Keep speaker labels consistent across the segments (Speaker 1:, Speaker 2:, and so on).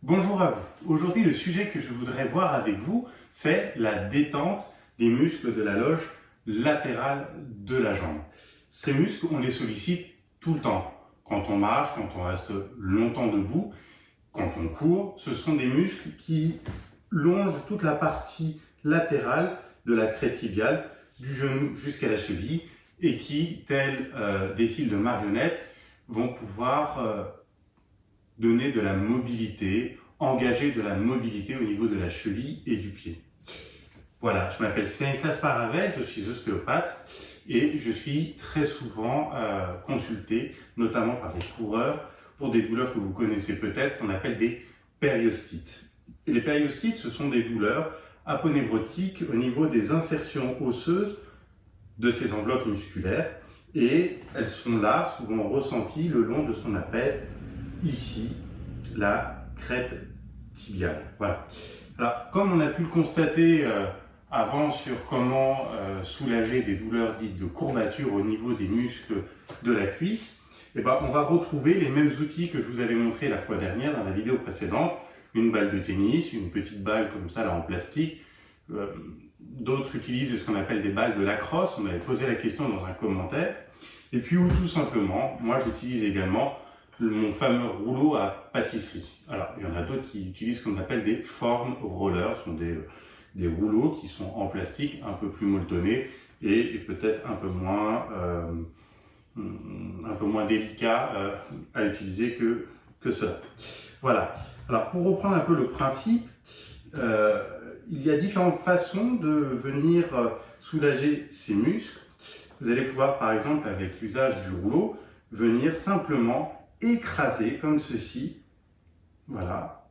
Speaker 1: Bonjour à vous. Aujourd'hui, le sujet que je voudrais voir avec vous, c'est la détente des muscles de la loge latérale de la jambe. Ces muscles, on les sollicite tout le temps. Quand on marche, quand on reste longtemps debout, quand on court, ce sont des muscles qui longent toute la partie latérale de la crête tibiale, du genou jusqu'à la cheville, et qui, tels des fils de marionnettes, vont pouvoir donner de la mobilité, engager de la mobilité au niveau de la cheville et du pied. Voilà, je m'appelle Stanislas Paravel, je suis ostéopathe et je suis très souvent consulté, notamment par les coureurs, pour des douleurs que vous connaissez peut-être, qu'on appelle des périostites. Et les périostites, ce sont des douleurs aponevrotiques au niveau des insertions osseuses de ces enveloppes musculaires et elles sont là, souvent ressenties le long de ce qu'on appelle ici la crête tibiale. Voilà. Alors, comme on a pu le constater avant sur comment soulager des douleurs dites de courbature au niveau des muscles de la cuisse, eh ben, on va retrouver les mêmes outils que je vous avais montré la fois dernière dans la vidéo précédente. Une balle de tennis, une petite balle comme ça là en plastique. D'autres utilisent ce qu'on appelle des balles de lacrosse. On m'avait posé la question dans un commentaire. Et puis ou tout simplement, moi j'utilise également mon fameux rouleau à pâtisserie. Alors, il y en a d'autres qui utilisent ce qu'on appelle des foam rollers, ce sont des rouleaux qui sont en plastique, un peu plus molletonnés et peut-être un peu moins délicats à utiliser que cela. Voilà. Alors, pour reprendre un peu le principe, il y a différentes façons de venir soulager ces muscles. Vous allez pouvoir, par exemple, avec l'usage du rouleau, venir simplement écraser comme ceci, voilà,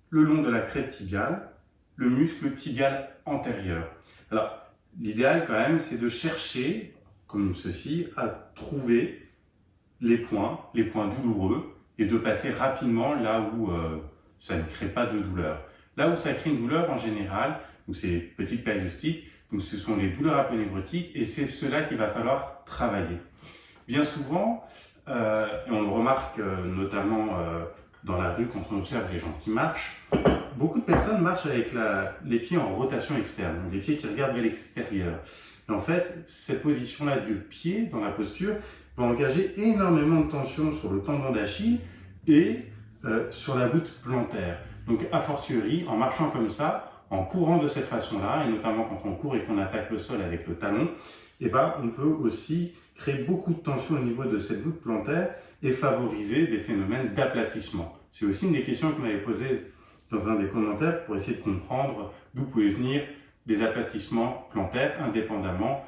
Speaker 1: le long de la crête tibiale, le muscle tibial antérieur. Alors, l'idéal quand même, c'est de chercher, comme ceci, à trouver les points douloureux et de passer rapidement là où ça ne crée pas de douleur. Là où ça crée une douleur en général, donc c'est les petites périostites, donc ce sont les douleurs aponevrotiques et c'est cela qu'il va falloir travailler. Bien souvent, et on le remarque notamment dans la rue quand on observe les gens qui marchent, beaucoup de personnes marchent avec les pieds en rotation externe, donc les pieds qui regardent vers l'extérieur. Et en fait, cette position-là du pied dans la posture va engager énormément de tension sur le tendon d'Achille et sur la voûte plantaire. Donc a fortiori, en marchant comme ça, en courant de cette façon-là, et notamment quand on court et qu'on attaque le sol avec le talon, eh ben, on peut aussi créer beaucoup de tension au niveau de cette voûte plantaire et favoriser des phénomènes d'aplatissement. C'est aussi une des questions que m'avait posées dans un des commentaires pour essayer de comprendre d'où pouvaient venir des aplatissements plantaires indépendamment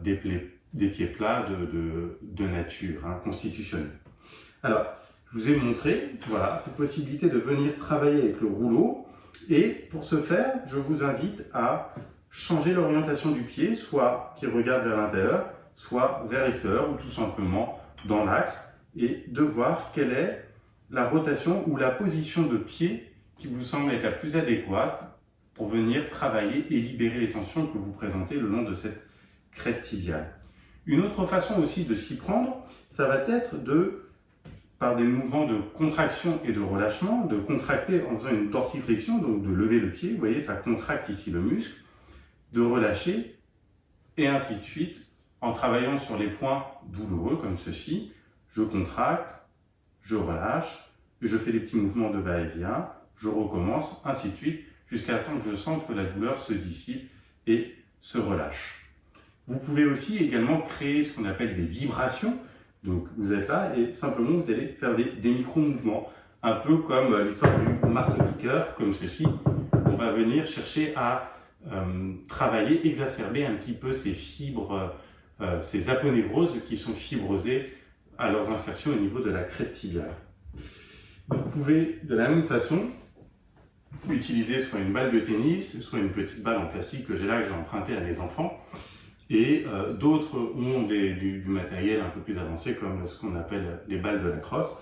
Speaker 1: des pieds plats de nature constitutionnelle. Alors, je vous ai montré voilà, cette possibilité de venir travailler avec le rouleau et pour ce faire, je vous invite à changer l'orientation du pied, soit qui regarde vers l'intérieur, soit vers l'extérieur, ou tout simplement dans l'axe, et de voir quelle est la rotation ou la position de pied qui vous semble être la plus adéquate pour venir travailler et libérer les tensions que vous présentez le long de cette crête tibiale. Une autre façon aussi de s'y prendre, ça va être par des mouvements de contraction et de relâchement, de contracter en faisant une dorsiflexion, donc de lever le pied, vous voyez, ça contracte ici le muscle, de relâcher, et ainsi de suite, en travaillant sur les points douloureux, comme ceci, je contracte, je relâche, je fais des petits mouvements de va-et-vient, je recommence, ainsi de suite, jusqu'à temps que je sente que la douleur se dissipe et se relâche. Vous pouvez aussi également créer ce qu'on appelle des vibrations, donc vous êtes là et simplement vous allez faire des micro-mouvements, un peu comme l'histoire du marteau-piqueur, comme ceci, on va venir chercher à travailler, exacerber un petit peu ces fibres, ces aponévroses qui sont fibrosées à leurs insertions au niveau de la crête tibiale. Vous pouvez de la même façon utiliser soit une balle de tennis, soit une petite balle en plastique que j'ai là, que j'ai emprunté à mes enfants, et d'autres ont du matériel un peu plus avancé comme ce qu'on appelle les balles de lacrosse,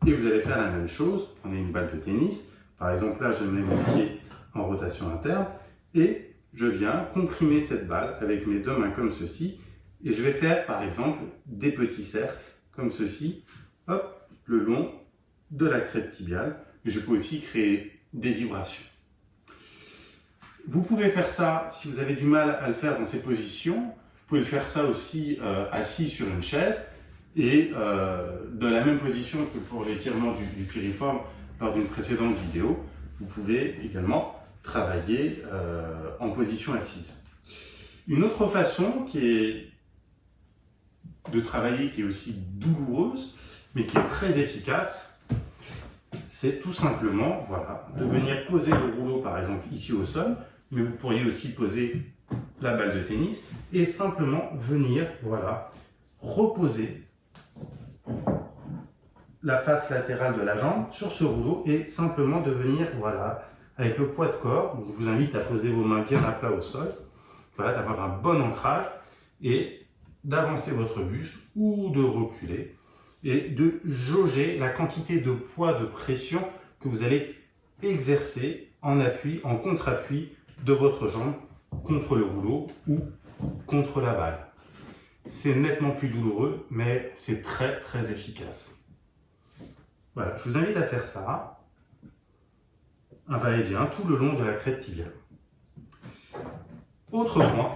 Speaker 1: et vous allez faire la même chose, prenez une balle de tennis, par exemple là je mets mon pied en rotation interne, et je viens comprimer cette balle avec mes deux mains comme ceci, et je vais faire par exemple des petits cercles comme ceci, hop, le long de la crête tibiale, mais je peux aussi créer des vibrations. Vous pouvez faire ça, si vous avez du mal à le faire dans ces positions, vous pouvez le faire ça aussi assis sur une chaise et de la même position que pour l'étirement du piriforme lors d'une précédente vidéo, vous pouvez également travailler en position assise. Une autre façon de travailler qui est aussi douloureuse, mais qui est très efficace, c'est tout simplement de venir poser le rouleau par exemple ici au sol, mais vous pourriez aussi poser la balle de tennis et simplement venir reposer la face latérale de la jambe sur ce rouleau et simplement de venir avec le poids de corps. Donc, je vous invite à poser vos mains bien à plat au sol, d'avoir un bon ancrage et d'avancer votre buste ou de reculer et de jauger la quantité de poids, de pression que vous allez exercer en appui, en contre-appui de votre jambe contre le rouleau ou contre la balle. C'est nettement plus douloureux, mais c'est très très efficace. Voilà, je vous invite à faire ça, un va-et-vient tout le long de la crête tibiale. Autre point,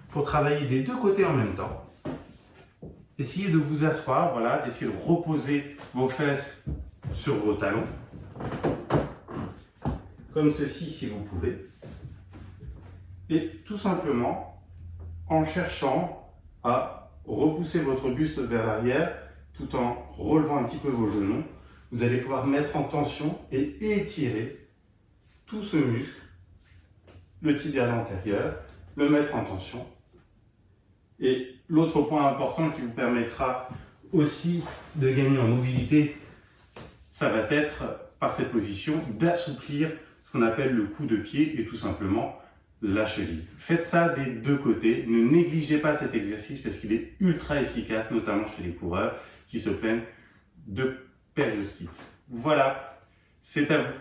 Speaker 1: pour travailler des deux côtés en même temps, essayez de vous asseoir, d'essayer de reposer vos fesses sur vos talons, comme ceci si vous pouvez, et tout simplement en cherchant à repousser votre buste vers l'arrière tout en relevant un petit peu vos genoux, vous allez pouvoir mettre en tension et étirer tout ce muscle, le tibial antérieur, le mettre en tension. Et l'autre point important qui vous permettra aussi de gagner en mobilité, ça va être par cette position d'assouplir ce qu'on appelle le coup de pied et tout simplement la cheville. Faites ça des deux côtés, ne négligez pas cet exercice parce qu'il est ultra efficace, notamment chez les coureurs qui se plaignent de périostite. Voilà, c'est à vous.